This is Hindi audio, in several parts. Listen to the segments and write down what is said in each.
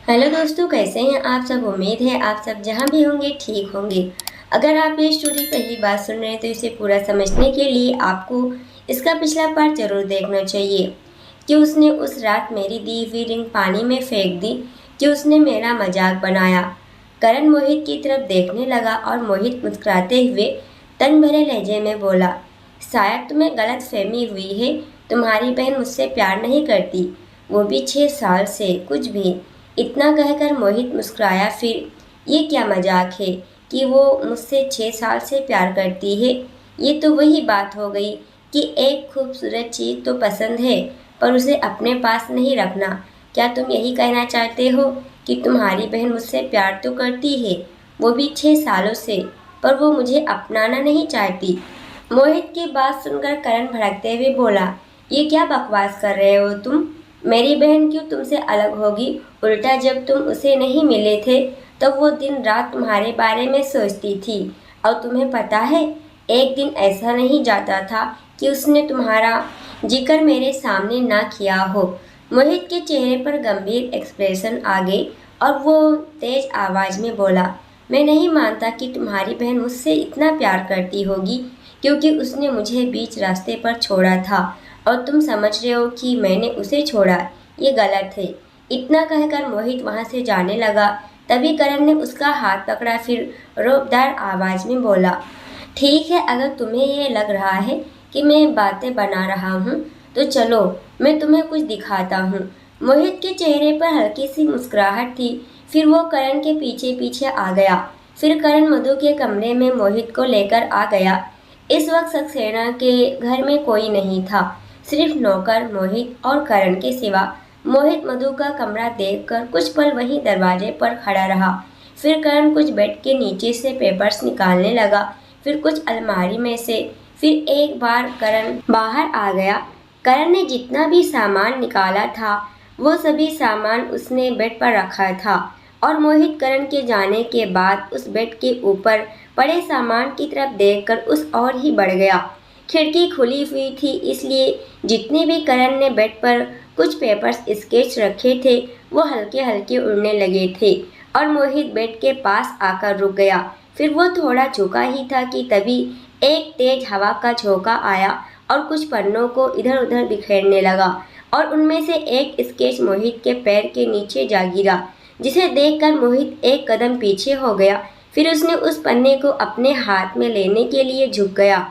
हेलो दोस्तों, कैसे हैं आप सब। उम्मीद है आप सब जहां भी होंगे ठीक होंगे। अगर आप ये स्टोरी पहली बार सुन रहे हैं तो इसे पूरा समझने के लिए आपको इसका पिछला पार्ट जरूर देखना चाहिए कि उसने उस रात मेरी दी हुई रिंग पानी में फेंक दी, कि उसने मेरा मजाक बनाया। करण मोहित की तरफ देखने लगा और मोहित मुस्कुराते हुए तन भरे लहजे में बोला, शायद तुम्हें गलत फहमी हुई है। तुम्हारी बहन मुझसे प्यार नहीं करती, वो भी 6 साल से। कुछ भी। इतना कहकर मोहित मुस्कुराया। फिर ये क्या मजाक है कि वो मुझसे 6 साल से प्यार करती है। ये तो वही बात हो गई कि एक खूबसूरत चीज़ तो पसंद है पर उसे अपने पास नहीं रखना। क्या तुम यही कहना चाहते हो कि तुम्हारी बहन मुझसे प्यार तो करती है, वो भी 6 सालों से, पर वो मुझे अपनाना नहीं चाहती। मोहित की बात सुनकर करण भड़कते हुए बोला, ये क्या बकवास कर रहे हो तुम। मेरी बहन क्यों तुमसे अलग होगी। उल्टा जब तुम उसे नहीं मिले थे तब वो दिन रात तुम्हारे बारे में सोचती थी। और तुम्हें पता है, एक दिन ऐसा नहीं जाता था कि उसने तुम्हारा जिक्र मेरे सामने ना किया हो। मोहित के चेहरे पर गंभीर एक्सप्रेशन आ गए और वो तेज आवाज में बोला, मैं नहीं मानता कि तुम्हारी बहन मुझसे इतना प्यार करती होगी, क्योंकि उसने मुझे बीच रास्ते पर छोड़ा था और तुम समझ रहे हो कि मैंने उसे छोड़ा। ये गलत है। इतना कहकर मोहित वहां से जाने लगा। तभी करण ने उसका हाथ पकड़ा। फिर रोबदार आवाज में बोला, ठीक है, अगर तुम्हें ये लग रहा है कि मैं बातें बना रहा हूँ तो चलो मैं तुम्हें कुछ दिखाता हूँ। मोहित के चेहरे पर हल्की सी मुस्कुराहट थी। फिर वो करण के पीछे पीछे आ गया। फिर करण मधु के कमरे में मोहित को लेकर आ गया। इस वक्त सक्सेना के घर में कोई नहीं था, सिर्फ नौकर मोहित और करण के सिवा। मोहित मधु का कमरा देखकर कुछ पल वहीं दरवाजे पर खड़ा रहा। फिर करण कुछ बेड के नीचे से पेपर्स निकालने लगा, फिर कुछ अलमारी में से। फिर एक बार करण बाहर आ गया। करण ने जितना भी सामान निकाला था वो सभी सामान उसने बेड पर रखा था। और मोहित करण के जाने के बाद उस बेड के ऊपर पड़े सामान की तरफ देखकर उस और ही बढ़ गया। खिड़की खुली हुई थी, इसलिए जितने भी करण ने बेड पर कुछ पेपर्स स्केच रखे थे वो हल्के हल्के उड़ने लगे थे। और मोहित बेड के पास आकर रुक गया। फिर वो थोड़ा झुका ही था कि तभी एक तेज हवा का झोंका आया और कुछ पन्नों को इधर उधर बिखेरने लगा। और उनमें से एक स्केच मोहित के पैर के नीचे जा गिरा, जिसे देखकर मोहित एक कदम पीछे हो गया। फिर उसने उस पन्ने को अपने हाथ में लेने के लिए झुक गया।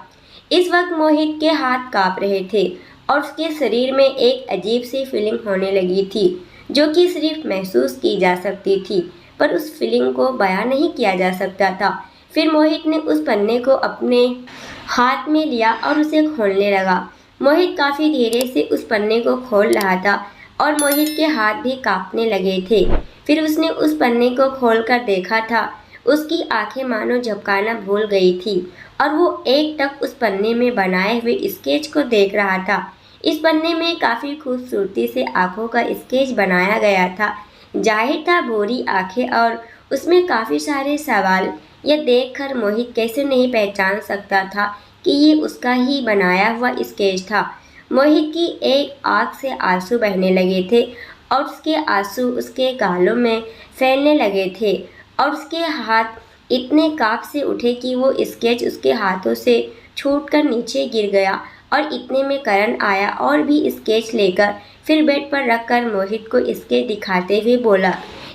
इस वक्त मोहित के हाथ कांप रहे थे और उसके शरीर में एक अजीब सी फीलिंग होने लगी थी, जो कि सिर्फ महसूस की जा सकती थी, पर उस फीलिंग को बयां नहीं किया जा सकता था। फिर मोहित ने उस पन्ने को अपने हाथ में लिया और उसे खोलने लगा। मोहित काफी धीरे से उस पन्ने को खोल रहा था और मोहित के हाथ भी कांपने लगे थे। फिर उसने उस पन्ने को खोलकर देखा था। उसकी आंखें मानो झपकाना भूल गई थी और वो एकटक उस पन्ने में बनाए हुए स्केच को देख रहा था। इस पन्ने में काफी खूबसूरती से आंखों का स्केच बनाया गया था। जाहिर था भूरी आंखें और उसमें काफी सारे सवाल। यह देखकर मोहित कैसे नहीं पहचान सकता था कि ये उसका ही बनाया हुआ स्केच था। मोहित की एक आंख से आंसू बहने लगे थे और उसके आंसू उसके गालों में फैलने लगे थे और उसके हाथ इतने कांप से उठे कि वो स्केच उसके हाथों से छूटकर नीचे गिर गया। और इतने में करण आया और भी स्केच लेकर फिर बेड पर रखकर मोहित को स्केच दिखाते हुए बोला,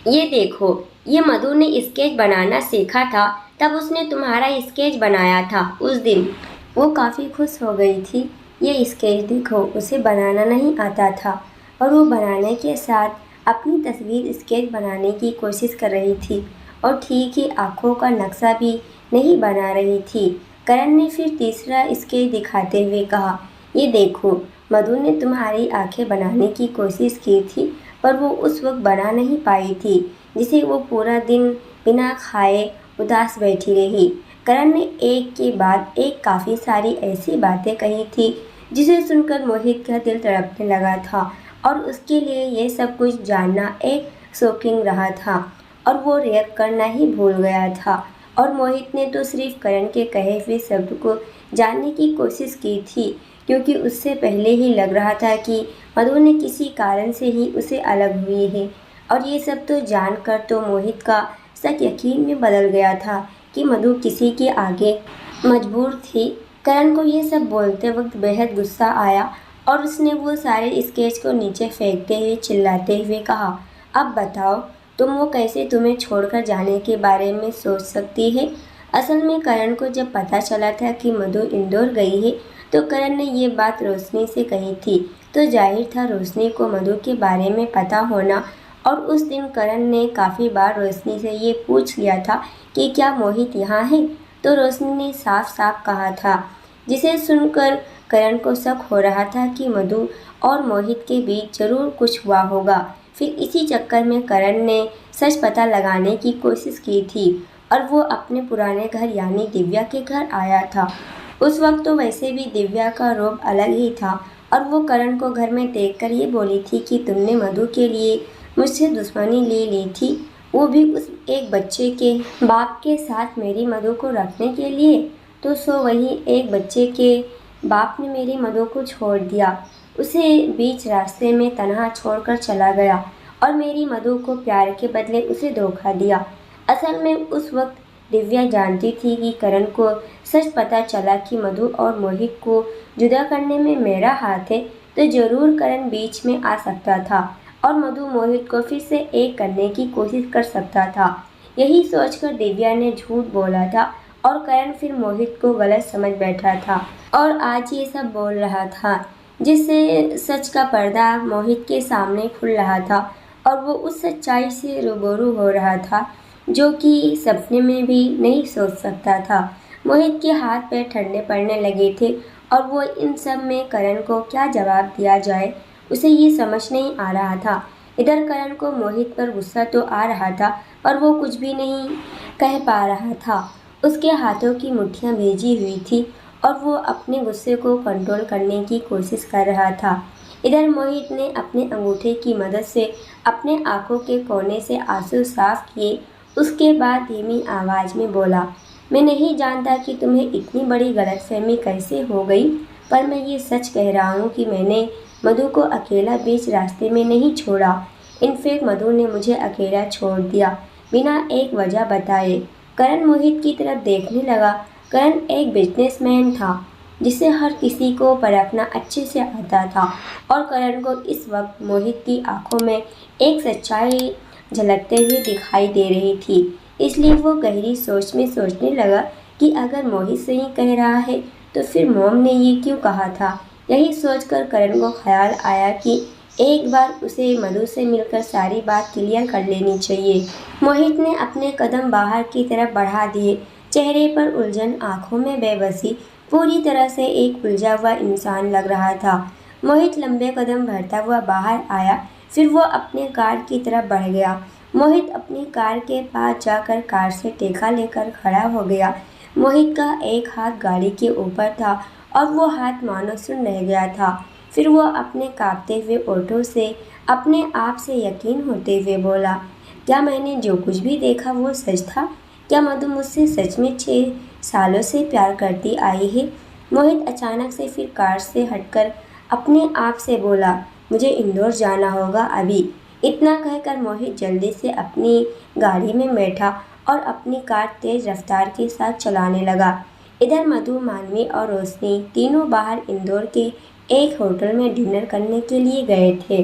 ये देखो, ये मधु ने स्केच बनाना सीखा था तब उसने तुम्हारा स्केच बनाया था उस दिन। वो काफ़ी खुश हो गई थी। ये स्केच देखो, उसे बनाना नहीं आता था और वो बनाने के साथ अपनी तस्वीर स्केच बनाने की कोशिश कर रही थी और ठीक ही आँखों का नक्शा भी नहीं बना रही थी। करण ने फिर तीसरा स्केच दिखाते हुए कहा, ये देखो, मधु ने तुम्हारी आंखें बनाने की कोशिश की थी पर वो उस वक्त बना नहीं पाई थी, जिसे वो पूरा दिन बिना खाए उदास बैठी रही। करण ने एक के बाद एक काफ़ी सारी ऐसी बातें कही थी जिसे सुनकर मोहित का दिल तड़पने लगा था और उसके लिए ये सब कुछ जानना एक शॉकिंग रहा था और वो रिएक्ट करना ही भूल गया था। और मोहित ने तो सिर्फ करण के कहे हुए शब्द को जानने की कोशिश की थी, क्योंकि उससे पहले ही लग रहा था कि मधु ने किसी कारण से ही उसे अलग हुई है और ये सब तो जानकर तो मोहित का शक यकीन में बदल गया था कि मधु किसी के आगे मजबूर थी। करण को ये सब बोलते वक्त बेहद गुस्सा आया और उसने वो सारे स्केच को नीचे फेंकते हुए चिल्लाते हुए कहा, अब बताओ तुम वो कैसे तुम्हें छोड़कर जाने के बारे में सोच सकती है। असल में करण को जब पता चला था कि मधु इंदौर गई है तो करण ने ये बात रोशनी से कही थी, तो जाहिर था रोशनी को मधु के बारे में पता होना। और उस दिन करण ने काफ़ी बार रोशनी से ये पूछ लिया था कि क्या मोहित यहाँ है, तो रोशनी ने साफ साफ कहा था, जिसे सुनकर करण को शक हो रहा था कि मधु और मोहित के बीच जरूर कुछ हुआ होगा। फिर इसी चक्कर में करण ने सच पता लगाने की कोशिश की थी और वो अपने पुराने घर यानी दिव्या के घर आया था। उस वक्त तो वैसे भी दिव्या का रूप अलग ही था और वो करण को घर में देखकर ये बोली थी कि तुमने मधु के लिए मुझसे दुश्मनी ले ली थी, वो भी उस एक बच्चे के बाप के साथ मेरी मधु को रखने के लिए। तो वही एक बच्चे के बाप ने मेरी मधु को छोड़ दिया, उसे बीच रास्ते में तन्हा छोड़कर चला गया और मेरी मधु को प्यार के बदले उसे धोखा दिया। असल में उस वक्त दिव्या जानती थी कि करण को सच पता चला कि मधु और मोहित को जुदा करने में मेरा हाथ है तो जरूर करण बीच में आ सकता था और मधु मोहित को फिर से एक करने की कोशिश कर सकता था। यही सोचकर दिव्या ने झूठ बोला था और करण फिर मोहित को गलत समझ बैठा था और आज ये सब बोल रहा था, जिससे सच का पर्दा मोहित के सामने खुल रहा था और वो उस सच्चाई से रूबरू हो रहा था जो कि सपने में भी नहीं सोच सकता था। मोहित के हाथ पैर ठंडे पड़ने लगे थे और वो इन सब में करण को क्या जवाब दिया जाए उसे ये समझ नहीं आ रहा था। इधर करण को मोहित पर गुस्सा तो आ रहा था पर वो कुछ भी नहीं कह पा रहा था। उसके हाथों की मुट्ठियाँ भीजी हुई थी और वो अपने गुस्से को कंट्रोल करने की कोशिश कर रहा था। इधर मोहित ने अपने अंगूठे की मदद से अपने आंखों के कोने से आंसू साफ किए। उसके बाद धीमी आवाज़ में बोला, मैं नहीं जानता कि तुम्हें इतनी बड़ी गलतफहमी कैसे हो गई, पर मैं ये सच कह रहा हूँ कि मैंने मधु को अकेला बीच रास्ते में नहीं छोड़ा। इनफैक्ट मधु ने मुझे अकेला छोड़ दिया बिना एक वजह बताए। करण मोहित की तरफ देखने लगा। करण एक बिजनेसमैन था जिसे हर किसी को परखना अच्छे से आता था और करण को इस वक्त मोहित की आंखों में एक सच्चाई झलकते हुए दिखाई दे रही थी। इसलिए वो गहरी सोच में सोचने लगा कि अगर मोहित सही कह रहा है तो फिर मॉम ने ये क्यों कहा था। यही सोचकर करण को ख्याल आया कि एक बार उसे मधु से मिलकर सारी बात क्लियर कर लेनी चाहिए। मोहित ने अपने कदम बाहर की तरफ बढ़ा दिए, चेहरे पर उलझन, आंखों में बेबसी, पूरी तरह से एक उलझा हुआ इंसान लग रहा था। मोहित लंबे कदम भरता हुआ बाहर आया, फिर वो अपने कार की तरफ बढ़ गया। मोहित अपनी कार के पास जाकर कार से टेका लेकर खड़ा हो गया। मोहित का एक हाथ गाड़ी के ऊपर था और वो हाथ मानो सुन रह गया था। फिर वो अपने कांपते हुए ओठों से अपने आप से यकीन होते हुए बोला, क्या मैंने जो कुछ भी देखा वो सच था? क्या मधु मुझसे सच में 6 सालों से प्यार करती आई है? मोहित अचानक से फिर कार से हटकर अपने आप से बोला, मुझे इंदौर जाना होगा अभी। इतना कहकर मोहित जल्दी से अपनी गाड़ी में बैठा और अपनी कार तेज रफ्तार के साथ चलाने लगा। इधर मधु, मानवी और रोशनी तीनों बाहर इंदौर के एक होटल में डिनर करने के लिए गए थे।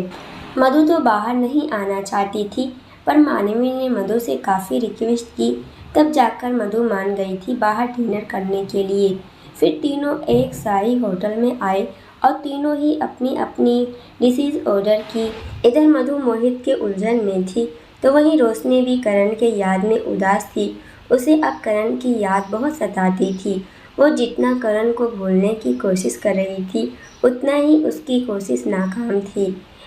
मधु तो बाहर नहीं आना चाहती थी पर मानवी ने मधु से काफ़ी रिक्वेस्ट की, तब जाकर मधु मान गई थी बाहर डिनर करने के लिए। फिर तीनों एक शाही होटल में आए और तीनों ही अपनी अपनी डिशेज ऑर्डर की। इधर मधु मोहित के उलझन में थी तो वहीं रोशनी भी करण के याद में उदास थी। उसे अब करण की याद बहुत सताती थी। वो जितना करण को भूलने की कोशिश कर रही थी उतना ही उसकी कोशिश नाकाम थी।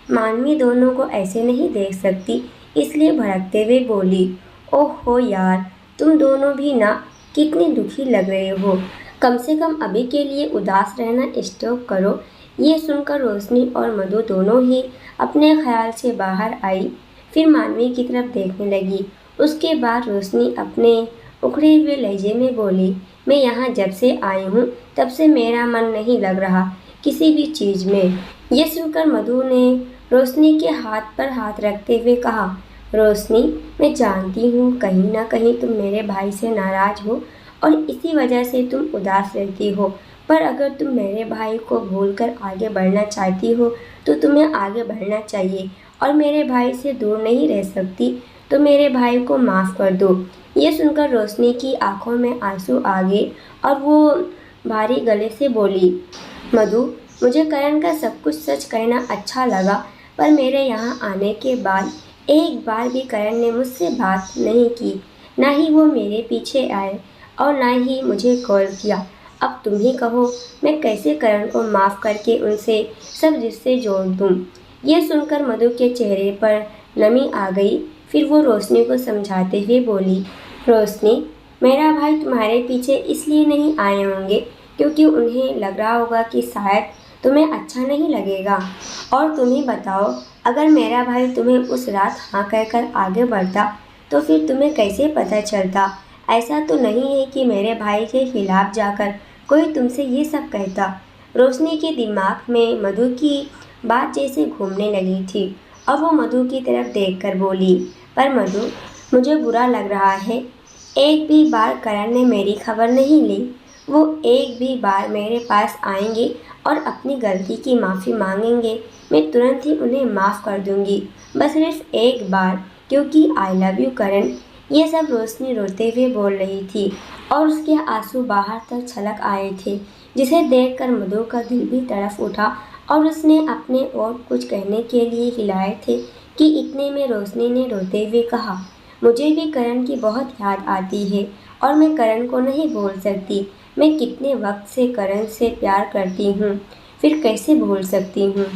मानवी दोनों को ऐसे नहीं देख सकती, इसलिए भड़कते हुए बोली, ओहो यार, तुम दोनों भी ना कितने दुखी लग रहे हो। कम से कम अभी के लिए उदास रहना स्टॉप करो। ये सुनकर रोशनी और मधु दोनों ही अपने ख्याल से बाहर आई, फिर मानवी की तरफ देखने लगी। उसके बाद रोशनी अपने उखड़े हुए लहजे में बोली, मैं यहाँ जब से आई हूँ तब से मेरा मन नहीं लग रहा किसी भी चीज़ में। ये सुनकर मधु ने रोशनी के हाथ पर हाथ रखते हुए कहा, रोशनी, मैं जानती हूँ कहीं ना कहीं तुम मेरे भाई से नाराज़ हो और इसी वजह से तुम उदास रहती हो, पर अगर तुम मेरे भाई को भूलकर आगे बढ़ना चाहती हो तो तुम्हें आगे बढ़ना चाहिए और मेरे भाई से दूर नहीं रह सकती तो मेरे भाई को माफ़ कर दो। ये सुनकर रोशनी की आंखों में आंसू आ गए और वो भारी गले से बोली, मधु, मुझे करण का सब कुछ सच कहना अच्छा लगा, पर मेरे यहाँ आने के बाद एक बार भी करण ने मुझसे बात नहीं की, ना ही वो मेरे पीछे आए और ना ही मुझे कॉल किया। अब तुम ही कहो, मैं कैसे करण को माफ़ करके उनसे सब रिश्ते जोड़ दूँ। ये सुनकर मधु के चेहरे पर नमी आ गई। फिर वो रोशनी को समझाते हुए बोली, रोशनी, मेरा भाई तुम्हारे पीछे इसलिए नहीं आए होंगे क्योंकि उन्हें लग रहा होगा कि शायद तुम्हें अच्छा नहीं लगेगा। और तुम ही बताओ, अगर मेरा भाई तुम्हें उस रात हाँ कहकर आगे बढ़ता तो फिर तुम्हें कैसे पता चलता? ऐसा तो नहीं है कि मेरे भाई के खिलाफ जाकर कोई तुमसे ये सब कहता। रोशनी के दिमाग में मधु की बात जैसे घूमने लगी थी और वो मधु की तरफ देखकर बोली, पर मधु, मुझे बुरा लग रहा है। एक भी बार करण ने मेरी खबर नहीं ली। वो एक भी बार मेरे पास आएंगे और अपनी गलती की माफ़ी मांगेंगे, मैं तुरंत ही उन्हें माफ़ कर दूंगी, बस सिर्फ एक बार, क्योंकि आई लव यू करण। ये सब रोशनी रोते हुए बोल रही थी और उसके आंसू बाहर तक छलक आए थे, जिसे देखकर मधु का दिल भी तड़प उठा और उसने अपने और कुछ कहने के लिए हिलाए थे कि इतने में रोशनी ने रोते हुए कहा, मुझे भी करण की बहुत याद आती है और मैं करण को नहीं भूल सकती। मैं कितने वक्त से करण से प्यार करती हूँ, फिर कैसे भूल सकती हूँ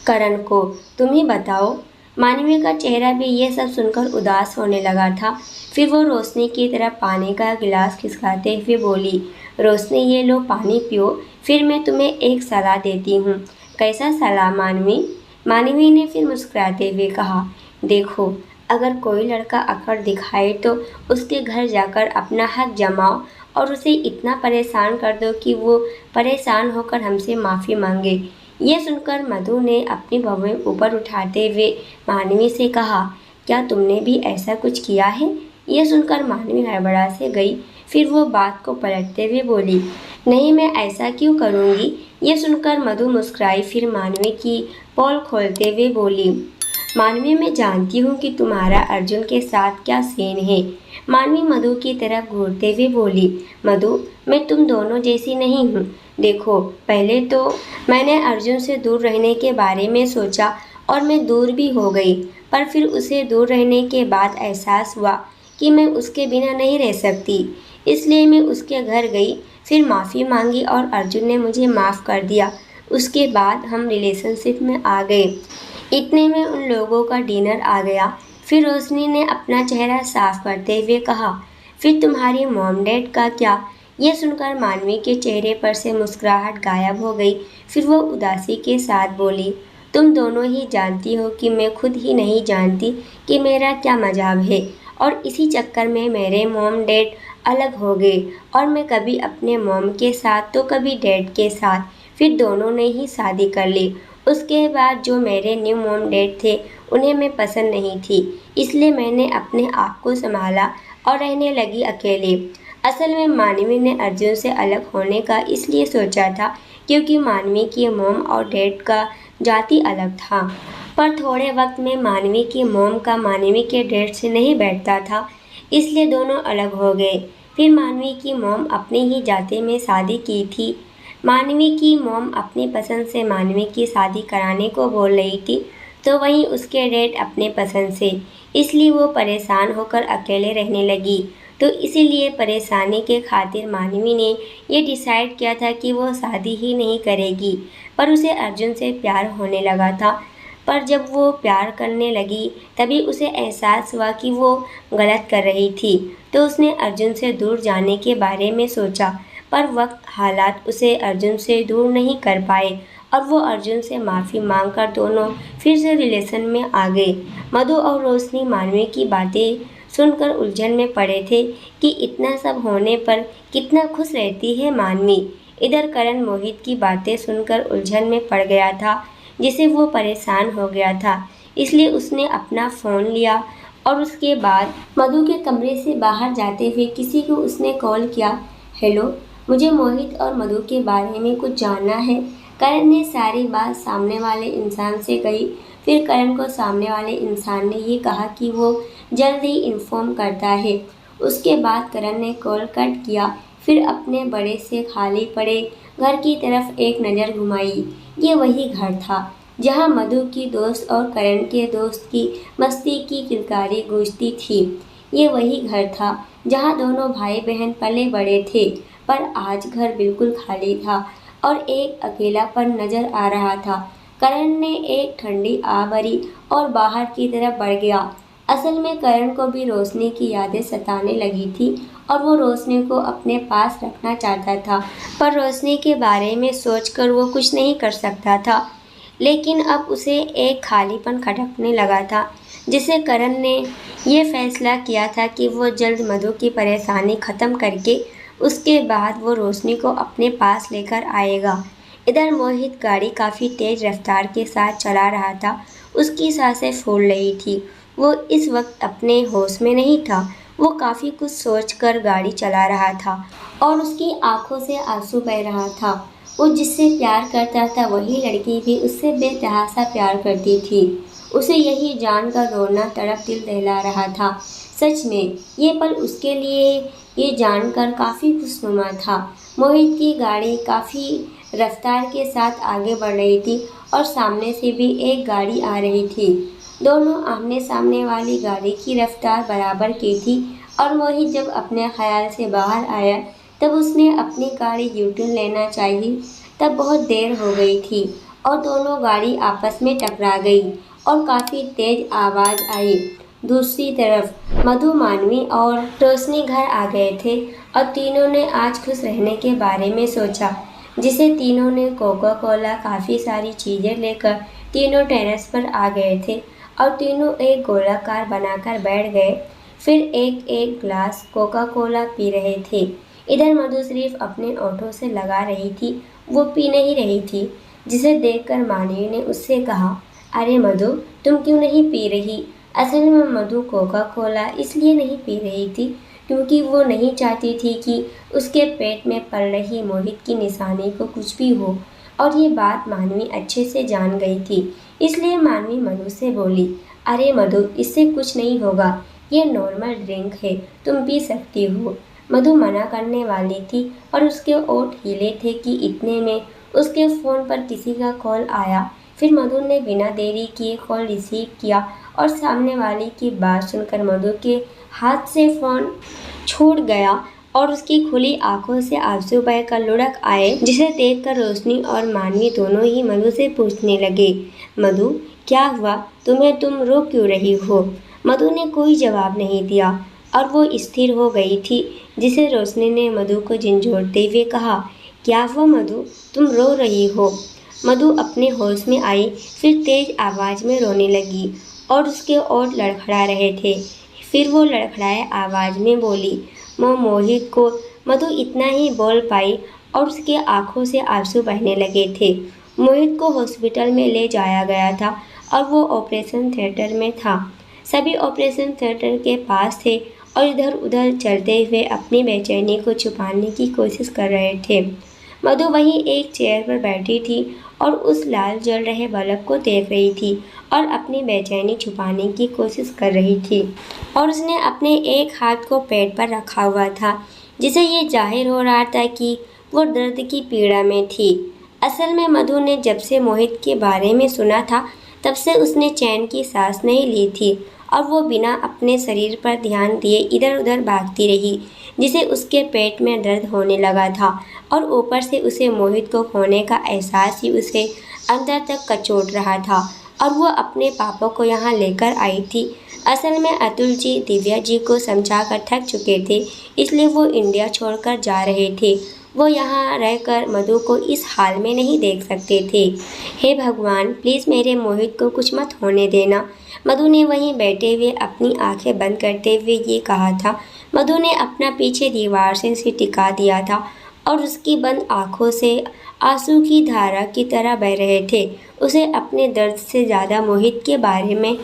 करण को? तुम ही बताओ। मानवी का चेहरा भी ये सब सुनकर उदास होने लगा था। फिर वो रोशनी की तरफ पानी का गिलास खिसकाते हुए बोली, रोशनी, ये लो पानी पियो, फिर मैं तुम्हें एक सलाह देती हूँ। कैसा सलाह मानवी? मानवी ने फिर मुस्कुराते हुए कहा, देखो, अगर कोई लड़का अकड़ दिखाए तो उसके घर जाकर अपना हक जमाओ और उसे इतना परेशान कर दो कि वो परेशान होकर हमसे माफ़ी मांगे। ये सुनकर मधु ने अपनी भवें ऊपर उठाते हुए मानवी से कहा, क्या तुमने भी ऐसा कुछ किया है? ये सुनकर मानवी हड़बड़ा से गई। फिर वो बात को पलटते हुए बोली, नहीं, मैं ऐसा क्यों करूँगी? ये सुनकर मधु मुस्कुराई। फिर मानवी की पोल खोलते हुए बोली, मानवी, मैं जानती हूँ कि तुम्हारा अर्जुन के साथ क्या सीन है। मानवी मधु की तरफ घूरते हुए बोली, मधु, मैं तुम दोनों जैसी नहीं हूँ। देखो, पहले तो मैंने अर्जुन से दूर रहने के बारे में सोचा और मैं दूर भी हो गई, पर फिर उसे दूर रहने के बाद एहसास हुआ कि मैं उसके बिना नहीं रह सकती, इसलिए मैं उसके घर गई, फिर माफ़ी मांगी और अर्जुन ने मुझे माफ़ कर दिया। उसके बाद हम रिलेशनशिप में आ गए। इतने में उन लोगों का डिनर आ गया। फिर रोशनी ने अपना चेहरा साफ करते हुए कहा, फिर तुम्हारी मॉम डैड का क्या? ये सुनकर मानवी के चेहरे पर से मुस्कुराहट गायब हो गई। फिर वो उदासी के साथ बोली, तुम दोनों ही जानती हो कि मैं खुद ही नहीं जानती कि मेरा क्या मजाब है और इसी चक्कर में मेरे मॉम डैड अलग हो गए और मैं कभी अपने मॉम के साथ तो कभी डैड के साथ, फिर दोनों ने ही शादी कर ली। उसके बाद जो मेरे न्यू मॉम डैड थे उन्हें मैं पसंद नहीं थी, इसलिए मैंने अपने आप को संभाला और रहने लगी अकेले। असल में मानवी ने अर्जुन से अलग होने का इसलिए सोचा था क्योंकि मानवी की मॉम और डैड का जाति अलग था, पर थोड़े वक्त में मानवी की मॉम का मानवी के डैड से नहीं बैठता था, इसलिए दोनों अलग हो गए। फिर मानवी की मॉम अपनी ही जाति में शादी की थी। मानवी की मॉम अपनी पसंद से मानवी की शादी कराने को बोल रही थी, तो वहीं उसके डैड अपने पसंद से, इसलिए वो परेशान होकर अकेले रहने लगी। तो इसीलिए परेशानी के खातिर मानवी ने ये डिसाइड किया था कि वो शादी ही नहीं करेगी, पर उसे अर्जुन से प्यार होने लगा था। पर जब वो प्यार करने लगी तभी उसे एहसास हुआ कि वो गलत कर रही थी, तो उसने अर्जुन से दूर जाने के बारे में सोचा, पर वक्त हालात उसे अर्जुन से दूर नहीं कर पाए और वो अर्जुन से माफ़ी मांगकर दोनों फिर से रिलेशन में आ गए। मधु और रोशनी मानवी की बातें सुनकर उलझन में पड़े थे कि इतना सब होने पर कितना खुश रहती है मानवी। इधर करण मोहित की बातें सुनकर उलझन में पड़ गया था, जिसे वो परेशान हो गया था, इसलिए उसने अपना फ़ोन लिया और उसके बाद मधु के कमरे से बाहर जाते हुए किसी को उसने कॉल किया। हेलो, मुझे मोहित और मधु के बारे में कुछ जानना है। करण ने सारी बात सामने वाले इंसान से कही। फिर करण को सामने वाले इंसान ने ये कहा कि वो जल्द ही इन्फॉर्म करता है। उसके बाद करण ने कॉल कट किया। फिर अपने बड़े से खाली पड़े घर की तरफ एक नज़र घुमाई। ये वही घर था जहाँ मधु की दोस्त और करण के दोस्त की मस्ती की किलकारी गूंजती थी। ये वही घर था जहाँ दोनों भाई बहन पले बड़े थे। पर आज घर बिल्कुल खाली था और एक अकेलापन नजर आ रहा था। करण ने एक ठंडी आ भरी और बाहर की तरफ बढ़ गया। असल में करण को भी रोशनी की यादें सताने लगी थी और वो रोशनी को अपने पास रखना चाहता था, पर रोशनी के बारे में सोचकर वो कुछ नहीं कर सकता था। लेकिन अब उसे एक खालीपन खटकने लगा था, जिसे करण ने ये फैसला किया था कि वो जल्द मधु की परेशानी ख़त्म करके उसके बाद वो रोशनी को अपने पास लेकर आएगा। इधर मोहित गाड़ी काफ़ी तेज़ रफ्तार के साथ चला रहा था। उसकी सांसें फूल रही थी। वो इस वक्त अपने होश में नहीं था। वो काफ़ी कुछ सोचकर गाड़ी चला रहा था और उसकी आंखों से आंसू बह रहा था। वो जिससे प्यार करता था वही लड़की भी उससे बेतहाशा प्यार करती थी। उसे यही जानकर रोना तड़प दिल दहला रहा था। सच में ये पल उसके लिए ये जानकर काफ़ी खुशनुमा था। मोहित की गाड़ी काफ़ी रफ्तार के साथ आगे बढ़ रही थी और सामने से भी एक गाड़ी आ रही थी। दोनों आमने सामने वाली गाड़ी की रफ्तार बराबर की थी और मोहित जब अपने ख्याल से बाहर आया तब उसने अपनी गाड़ी यूटर्न लेना चाहिए। तब बहुत देर हो गई थी और दोनों गाड़ी आपस में टकरा गई और काफ़ी तेज आवाज़ आई। दूसरी तरफ मधु, मानवी और रोशनी घर आ गए थे और तीनों ने आज खुश रहने के बारे में सोचा, जिसे तीनों ने कोका कोला काफ़ी सारी चीज़ें लेकर तीनों टेरेस पर आ गए थे और तीनों एक गोलाकार बनाकर बैठ गए। फिर एक एक ग्लास कोका कोला पी रहे थे। इधर मधु सिर्फ अपने ओठों से लगा रही थी, वो पी नहीं रही थी, जिसे देखकर मानवी ने उससे कहा, अरे मधु, तुम क्यों नहीं पी रही? असल में मधु कोका कोला इसलिए नहीं पी रही थी क्योंकि वो नहीं चाहती थी कि उसके पेट में पल रही मोहित की निशानी को कुछ भी हो, और ये बात मानवी अच्छे से जान गई थी। इसलिए मानवी मधु से बोली, अरे मधु, इससे कुछ नहीं होगा, ये नॉर्मल ड्रिंक है, तुम पी सकती हो। मधु मना करने वाली थी और उसके ओठ हिले थे कि इतने में उसके फ़ोन पर किसी का कॉल आया। फिर मधु ने बिना देरी किए कॉल रिसीव किया और सामने वाली की बात सुनकर मधु के हाथ से फ़ोन छूट गया और उसकी खुली आंखों से आंसू बहकर लुढ़क आए, जिसे देखकर रोशनी और मानवी दोनों ही मधु से पूछने लगे, मधु क्या हुआ तुम्हें, तुम रो क्यों रही हो? मधु ने कोई जवाब नहीं दिया और वो स्थिर हो गई थी, जिसे रोशनी ने मधु को झंझोड़ते हुए कहा, क्या हुआ मधु, तुम रो रही हो? मधु अपने होश में आई, फिर तेज आवाज़ में रोने लगी और उसके ओठ लड़खड़ा रहे थे। फिर वो लड़खड़ाए आवाज़ में बोली, मोहित को। मधु इतना ही बोल पाई और उसके आंखों से आंसू बहने लगे थे। मोहित को हॉस्पिटल में ले जाया गया था और वो ऑपरेशन थिएटर में था। सभी ऑपरेशन थिएटर के पास थे और इधर उधर चलते हुए अपनी बेचैनी को छुपाने की कोशिश कर रहे थे। मधु वहीं एक चेयर पर बैठी थी और उस लाल जल रहे बल्ब को देख रही थी और अपनी बेचैनी छुपाने की कोशिश कर रही थी, और उसने अपने एक हाथ को पेट पर रखा हुआ था, जिसे ये जाहिर हो रहा था कि वो दर्द की पीड़ा में थी। असल में मधु ने जब से मोहित के बारे में सुना था तब से उसने चैन की सांस नहीं ली थी और वो बिना अपने शरीर पर ध्यान दिए इधर उधर भागती रही, जिसे उसके पेट में दर्द होने लगा था और ऊपर से उसे मोहित को खोने का एहसास ही उसे अंदर तक कचोट रहा था और वो अपने पापा को यहाँ लेकर आई थी। असल में अतुल जी दिव्या जी को समझा कर थक चुके थे, इसलिए वो इंडिया छोड़कर जा रहे थे। वो यहाँ रहकर मधु को इस हाल में नहीं देख सकते थे। हे भगवान, प्लीज़ मेरे मोहित को कुछ मत होने देना। मधु ने वहीं बैठे हुए अपनी आंखें बंद करते हुए ये कहा था। मधु ने अपना पीछे दीवार से सिर टिका दिया था और उसकी बंद आंखों से आंसू की धारा की तरह बह रहे थे। उसे अपने दर्द से ज़्यादा मोहित के बारे में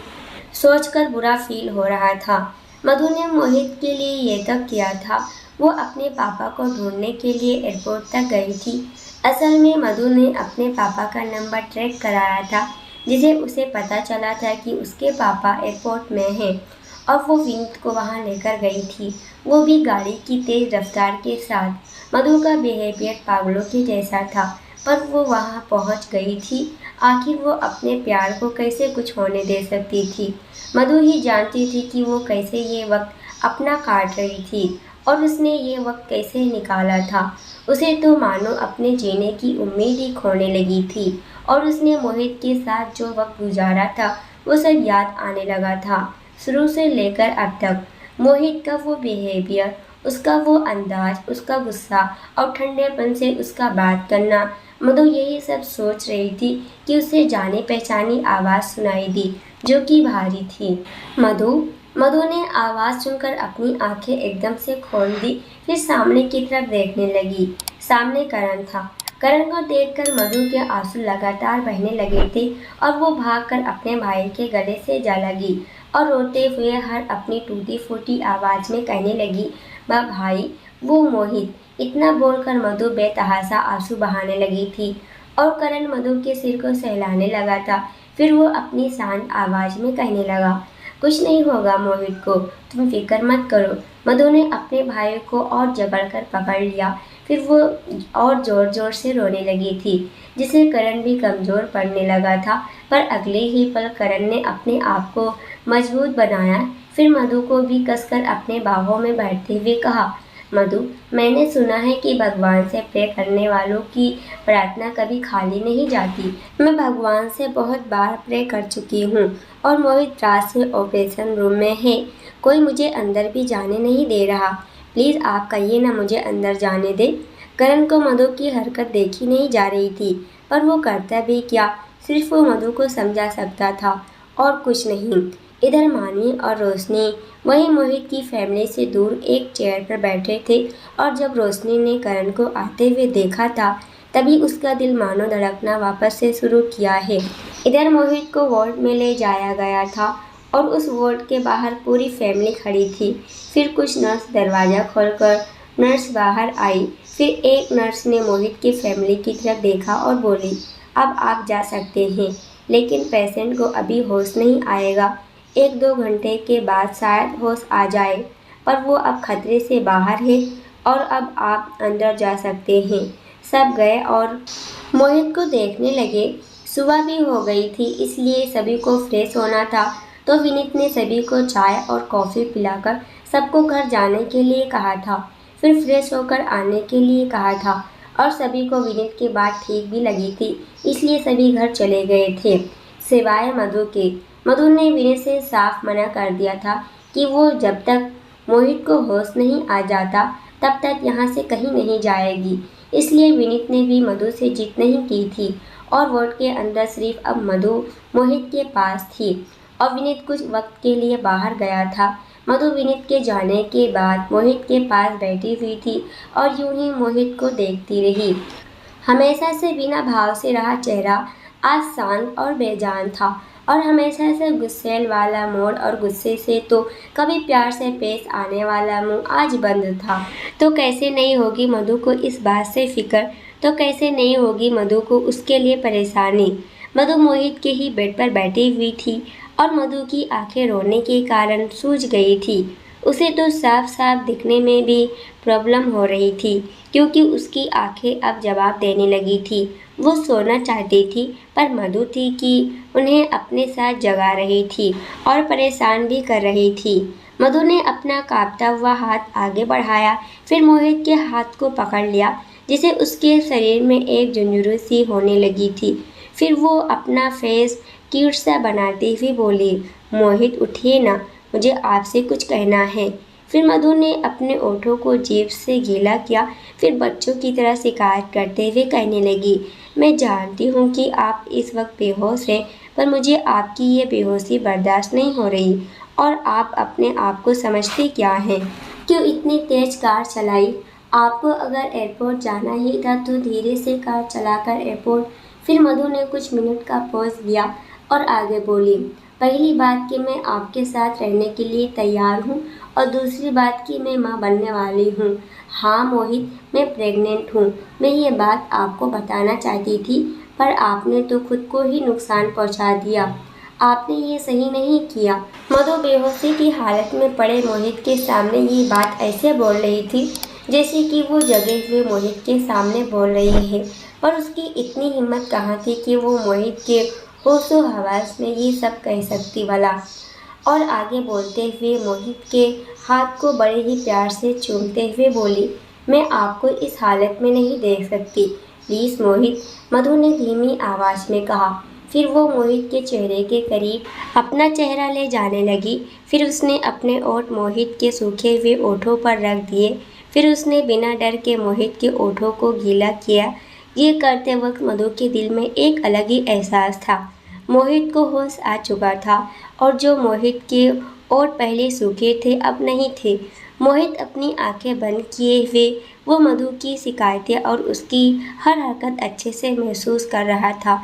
सोचकर बुरा फील हो रहा था। मधु ने मोहित के लिए ये तब किया था। वो अपने पापा को ढूंढने के लिए एयरपोर्ट तक गई थी। असल में मधु ने अपने पापा का नंबर ट्रैक कराया था, जिसे उसे पता चला था कि उसके पापा एयरपोर्ट में हैं। अब वो विनीत को वहाँ लेकर गई थी, वो भी गाड़ी की तेज रफ्तार के साथ। मधु का बिहेवियर पागलों के जैसा था, पर वो वहाँ पहुँच गई थी। आखिर वो अपने प्यार को कैसे कुछ होने दे सकती थी। मधु ही जानती थी कि वो कैसे ये वक्त अपना काट रही थी और उसने ये वक्त कैसे निकाला था। उसे तो मानो अपने जीने की उम्मीद ही खोने लगी थी और उसने मोहित के साथ जो वक्त गुजारा था वो सब याद आने लगा था, शुरू से लेकर अब तक। मोहित का वो बिहेवियर, उसका वो अंदाज, उसका गुस्सा और ठंडेपन से उसका बात करना। मधु यही सब सोच रही थी कि उसे जानी पहचानी आवाज़ सुनाई दी, जो कि भारी थी। मधु मधु ने आवाज़ सुनकर अपनी आंखें एकदम से खोल दी, फिर सामने की तरफ देखने लगी। सामने करण था। करण को देखकर मधु के आंसू लगातार बहने लगे थे और वो भागकर अपने भाई के गले से जा लगी और रोते हुए हर अपनी टूटी फूटी आवाज़ में कहने लगी, "वाह भाई, वो मोहित।" इतना बोलकर मधु बेतहाशा आंसू बहाने लगी थी और करण मधु के सिर को सहलाने लगा था। फिर वो अपनी शांत आवाज़ में कहने लगा, "कुछ नहीं होगा मोहित को, तुम फिक्र मत करो।" मधु ने अपने भाई को और जकड़कर पकड़ लिया। फिर वो और ज़ोर ज़ोर से रोने लगी थी, जिससे करण भी कमज़ोर पड़ने लगा था। पर अगले ही पल करण ने अपने आप को मजबूत बनाया। फिर मधु को भी कसकर अपने बाहों में बैठते हुए कहा, "मधु, मैंने सुना है कि भगवान से प्रे करने वालों की प्रार्थना कभी खाली नहीं जाती। मैं भगवान से बहुत बार प्रे कर चुकी हूँ और मोहित रात से ऑपरेशन रूम में है। कोई मुझे अंदर भी जाने नहीं दे रहा। प्लीज़ आप कहिए ना मुझे अंदर जाने दे।" करण को मधु की हरकत देखी नहीं जा रही थी, पर वो करता भी क्या, सिर्फ वो मधु को समझा सकता था और कुछ नहीं। इधर मानवी और रोशनी वहीं मोहित की फैमिली से दूर एक चेयर पर बैठे थे और जब रोशनी ने करण को आते हुए देखा था, तभी उसका दिल मानो धड़कना वापस से शुरू किया है। इधर मोहित को वार्ड में ले जाया गया था और उस वार्ड के बाहर पूरी फैमिली खड़ी थी। फिर कुछ नर्स दरवाज़ा खोलकर नर्स बाहर आई। फिर एक नर्स ने मोहित की फैमिली की तरफ देखा और बोली, "अब आप जा सकते हैं, लेकिन पेशेंट को अभी होश नहीं आएगा। 1-2 घंटे के बाद शायद होश आ जाए, पर वो अब खतरे से बाहर है और अब आप अंदर जा सकते हैं।" सब गए और मोहित को देखने लगे। सुबह भी हो गई थी, इसलिए सभी को फ्रेश होना था, तो विनीत ने सभी को चाय और कॉफ़ी पिलाकर सबको घर जाने के लिए कहा था। फिर फ्रेश होकर आने के लिए कहा था और सभी को विनीत की बात ठीक भी लगी थी, इसलिए सभी घर चले गए थे, सिवाय मधु के। मधु ने विनीत से साफ मना कर दिया था कि वो जब तक मोहित को होश नहीं आ जाता तब तक यहाँ से कहीं नहीं जाएगी। इसलिए विनीत ने भी मधु से जिद नहीं की थी और वार्ड के अंदर सिर्फ अब मधु मोहित के पास थी और विनीत कुछ वक्त के लिए बाहर गया था। मधु विनीत के जाने के बाद मोहित के पास बैठी हुई थी और यूं ही मोहित को देखती रही। हमेशा से बिना भाव से रहा चेहरा आज शांत और बेजान था और हमेशा से गुस्सैल वाला मोड़ और गुस्से से तो कभी प्यार से पेश आने वाला मुंह आज बंद था। तो कैसे नहीं होगी मधु को इस बात से फिक्र, तो कैसे नहीं होगी मधु को उसके लिए परेशानी। मधु मोहित के ही बेड पर बैठी हुई थी और मधु की आंखें रोने के कारण सूज गई थी। उसे तो साफ साफ दिखने में भी प्रॉब्लम हो रही थी, क्योंकि उसकी आंखें अब जवाब देने लगी थी। वो सोना चाहती थी, पर मधु थी कि उन्हें अपने साथ जगा रही थी और परेशान भी कर रही थी। मधु ने अपना कांपता हुआ हाथ आगे बढ़ाया, फिर मोहित के हाथ को पकड़ लिया, जिसे उसके शरीर में एक झुंझुरू सी होने लगी थी। फिर वो अपना फेस क्यूट सा बनाती हुई बोली, "मोहित उठिए ना, मुझे आपसे कुछ कहना है।" फिर मधु ने अपने ओठों को जीभ से गीला किया, फिर बच्चों की तरह शिकायत करते हुए कहने लगी, "मैं जानती हूँ कि आप इस वक्त बेहोश हैं, पर मुझे आपकी ये बेहोशी बर्दाश्त नहीं हो रही और आप अपने आप को समझते क्या हैं? क्यों इतनी तेज कार चलाई? आपको अगर एयरपोर्ट जाना ही था तो धीरे से कार चलाकर एयरपोर्ट।" फिर मधु ने कुछ मिनट का पॉज लिया और आगे बोली, पहली बात कि मैं आपके साथ रहने के लिए तैयार हूँ और दूसरी बात कि मैं माँ बनने वाली हूँ। हाँ मोहित, मैं प्रेग्नेंट हूँ। मैं ये बात आपको बताना चाहती थी, पर आपने तो खुद को ही नुकसान पहुँचा दिया। आपने ये सही नहीं किया। मधु बेहोशी की हालत में पड़े मोहित के सामने ये बात ऐसे बोल रही थी जैसे कि वो जगे हुए मोहित के सामने बोल रही है, पर उसकी इतनी हिम्मत कहाँ थी कि वो मोहित के होशो हवास में ये सब कह सकती भला। और आगे बोलते हुए मोहित के हाथ को बड़े ही प्यार से चूमते हुए बोली, मैं आपको इस हालत में नहीं देख सकती, प्लीज़ मोहित, मधु ने धीमी आवाज़ में कहा। फिर वो मोहित के चेहरे के करीब अपना चेहरा ले जाने लगी। फिर उसने अपने ओठ मोहित के सूखे हुए ओठों पर रख दिए। फिर उसने बिना डर के मोहित के ओठों को गीला किया। ये करते वक्त मधु के दिल में एक अलग ही एहसास था। मोहित को होश आ चुका था और जो मोहित के ओठ पहले सूखे थे अब नहीं थे। मोहित अपनी आंखें बंद किए हुए वो मधु की शिकायतें और उसकी हर हरकत अच्छे से महसूस कर रहा था।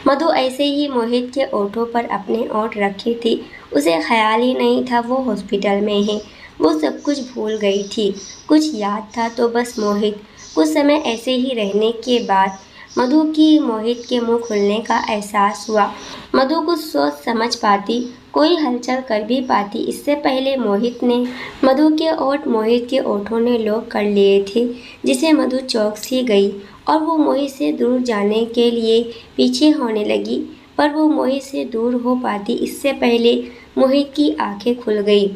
मधु ऐसे ही मोहित के ओठों पर अपने ओठ रखी थी। उसे ख्याल ही नहीं था वो हॉस्पिटल में है। वो सब कुछ भूल गई थी। कुछ याद था तो बस मोहित। कुछ समय ऐसे ही रहने के बाद मधु की मोहित के मुंह खुलने का एहसास हुआ। मधु कुछ सोच समझ पाती, कोई हलचल कर भी पाती इससे पहले मोहित ने मधु के ओठ मोहित के ओठों ने लॉक कर लिए थे, जिसे मधु चौंक सी गई और वो मोहित से दूर जाने के लिए पीछे होने लगी। पर वो मोहित से दूर हो पाती इससे पहले मोहित की आंखें खुल गई,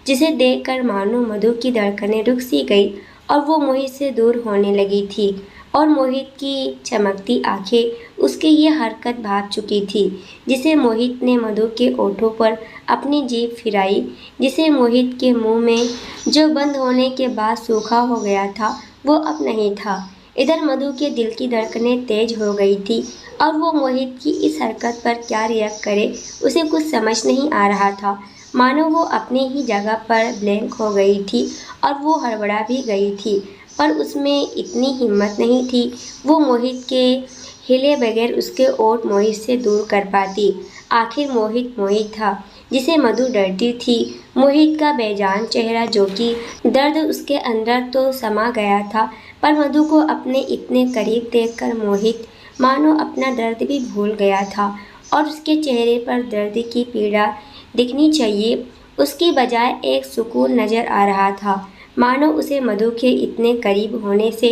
जिसे देखकर मानो मधु की धड़कनें रुक सी गई और वो मोहित से दूर होने लगी थी। और मोहित की चमकती आंखें उसकी ये हरकत भाप चुकी थी, जिसे मोहित ने मधु के ओठों पर अपनी जीभ फिराई, जिसे मोहित के मुंह में जो बंद होने के बाद सूखा हो गया था वो अब नहीं था। इधर मधु के दिल की धड़कनें तेज हो गई थी और वो मोहित की इस हरकत पर क्या रिएक्ट करे उसे कुछ समझ नहीं आ रहा था। मानो वो अपनी ही जगह पर ब्लैंक हो गई थी और वो हड़बड़ा भी गई थी, पर उसमें इतनी हिम्मत नहीं थी वो मोहित के हिले बगैर उसके ओठ मोहित से दूर कर पाती। आखिर मोहित मोहित था, जिसे मधु डरती थी। मोहित का बेजान चेहरा, जो कि दर्द उसके अंदर तो समा गया था, पर मधु को अपने इतने करीब देखकर मोहित मानो अपना दर्द भी भूल गया था और उसके चेहरे पर दर्द की पीड़ा दिखनी चाहिए उसकी बजाय एक सुकून नजर आ रहा था, मानो उसे मधु के इतने करीब होने से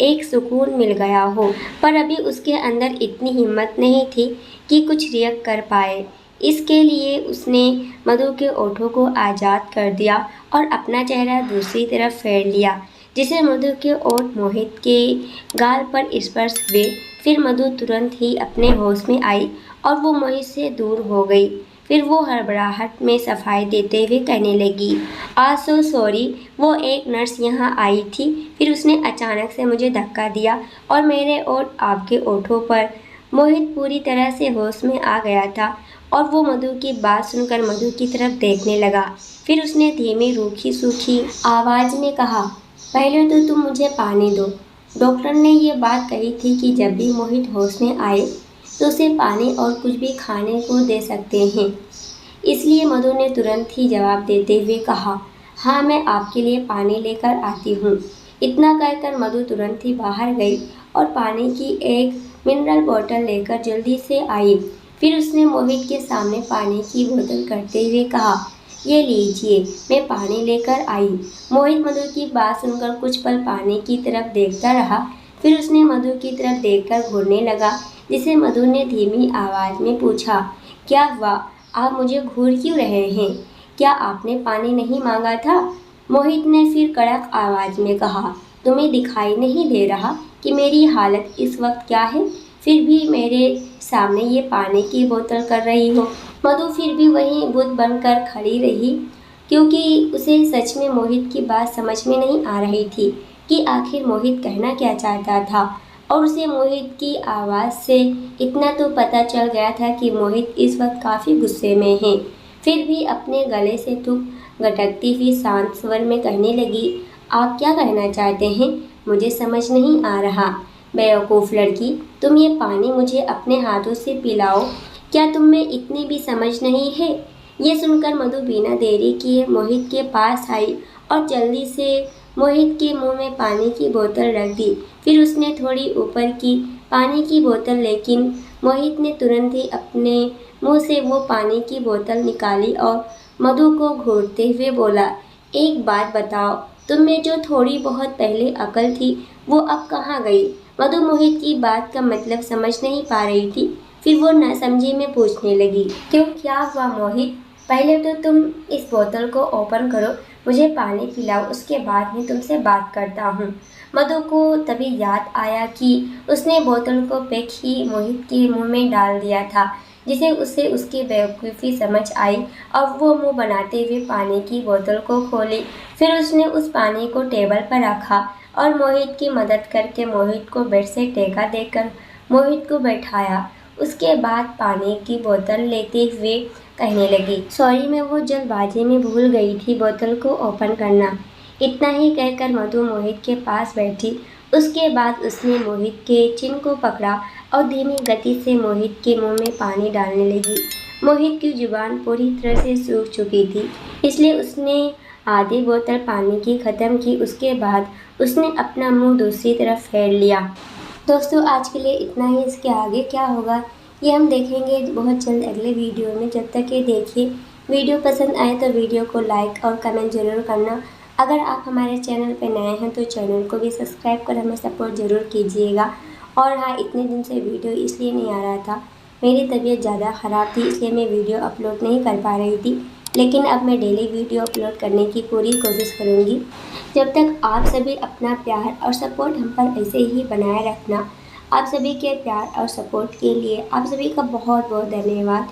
एक सुकून मिल गया हो। पर अभी उसके अंदर इतनी हिम्मत नहीं थी कि कुछ रिएक्ट कर पाए। इसके लिए उसने मधु के ओठों को आज़ाद कर दिया और अपना चेहरा दूसरी तरफ फेर लिया, जिसे मधु के ओठ मोहित के गाल पर स्पर्श हुए। फिर मधु तुरंत ही अपने होश में आई और वो मोहित से दूर हो गई। फिर वो हड़बड़ाहट में सफाई देते हुए कहने लगी, आज सो सॉरी, वो एक नर्स यहाँ आई थी, फिर उसने अचानक से मुझे धक्का दिया और मेरे ओठ आपके ओठों पर। मोहित पूरी तरह से होश में आ गया था और वो मधु की बात सुनकर मधु की तरफ देखने लगा। फिर उसने धीमी रूखी सूखी आवाज़ में कहा, पहले तो तुम मुझे पानी दो। डॉक्टर ने ये बात कही थी कि जब भी मोहित होश में आए तो उसे पानी और कुछ भी खाने को दे सकते हैं। इसलिए मधु ने तुरंत ही जवाब देते हुए कहा, हाँ मैं आपके लिए पानी लेकर आती हूँ। इतना कहकर मधु तुरंत ही बाहर गई और पानी की एक मिनरल बोतल लेकर जल्दी से आई। फिर उसने मोहित के सामने पानी की बोतल करते हुए कहा, ये लीजिए, मैं पानी लेकर आई। मोहित मधु की बात सुनकर कुछ पल पानी की तरफ देखता रहा। फिर उसने मधु की तरफ देखकर घूरने लगा, जिसे मधु ने धीमी आवाज़ में पूछा, क्या हुआ, आप मुझे घूर क्यों रहे हैं? क्या आपने पानी नहीं मांगा था? मोहित ने फिर कड़क आवाज़ में कहा, तुम्हें दिखाई नहीं दे रहा कि मेरी हालत इस वक्त क्या है, फिर भी मेरे सामने ये पानी की बोतल कर रही हो? मधु फिर भी वहीं बुत बनकर खड़ी रही, क्योंकि उसे सच में मोहित की बात समझ में नहीं आ रही थी कि आखिर मोहित कहना क्या चाहता था। और उसे मोहित की आवाज़ से इतना तो पता चल गया था कि मोहित इस वक्त काफ़ी गुस्से में है। फिर भी अपने गले से थूक गटकती हुई शांत स्वर में कहने लगी, आप क्या कहना चाहते हैं? मुझे समझ नहीं आ रहा। बेवकूफ़ लड़की, तुम ये पानी मुझे अपने हाथों से पिलाओ। क्या तुम में इतनी भी समझ नहीं है? ये सुनकर मधु बिना देरी किए मोहित के पास आई और जल्दी से मोहित के मुंह में पानी की बोतल रख दी। फिर उसने थोड़ी ऊपर की पानी की बोतल, लेकिन मोहित ने तुरंत ही अपने मुंह से वो पानी की बोतल निकाली और मधु को घूरते हुए बोला, एक बात बताओ, तुम में जो थोड़ी बहुत पहले अकल थी वो अब कहाँ गई? मधु मोहित की बात का मतलब समझ नहीं पा रही थी। फिर वो न समझे में पूछने लगी, क्यों, क्या हुआ मोहित? पहले तो तुम इस बोतल को ओपन करो, मुझे पानी पिलाओ, उसके बाद मैं तुमसे बात करता हूँ। मधु को तभी याद आया कि उसने बोतल को पैक ही मोहित के मुंह में डाल दिया था, जिसे उसे उसकी बेवकूफ़ी समझ आई। अब वो मुंह बनाते हुए पानी की बोतल को खोली। फिर उसने उस पानी को टेबल पर रखा और मोहित की मदद करके मोहित को बेड से टेका देकर मोहित को बैठाया। उसके बाद पानी की बोतल लेते हुए कहने लगी, सॉरी, मैं वो जल्दबाजी में भूल गई थी बोतल को ओपन करना। इतना ही कहकर मधु मोहित के पास बैठी। उसके बाद उसने मोहित के चिन को पकड़ा और धीमी गति से मोहित के मुंह में पानी डालने लगी। मोहित की जुबान पूरी तरह से सूख चुकी थी, इसलिए उसने आधी बोतल पानी की ख़त्म की। उसके बाद उसने अपना मुंह दूसरी तरफ फेर लिया। दोस्तों, आज के लिए इतना ही। इसके आगे क्या होगा ये हम देखेंगे बहुत जल्द अगले वीडियो में। जब तक ये देखिए, वीडियो पसंद आए तो वीडियो को लाइक और कमेंट ज़रूर करना। अगर आप हमारे चैनल पर नए हैं तो चैनल को भी सब्सक्राइब कर हमें सपोर्ट ज़रूर कीजिएगा। और हाँ, इतने दिन से वीडियो इसलिए नहीं आ रहा था, मेरी तबीयत ज़्यादा ख़राब थी, इसलिए मैं वीडियो अपलोड नहीं कर पा रही थी। लेकिन अब मैं डेली वीडियो अपलोड करने की पूरी कोशिश करूँगी। जब तक आप सभी अपना प्यार और सपोर्ट हम पर ऐसे ही बनाए रखना। आप सभी के प्यार और सपोर्ट के लिए आप सभी का बहुत बहुत धन्यवाद।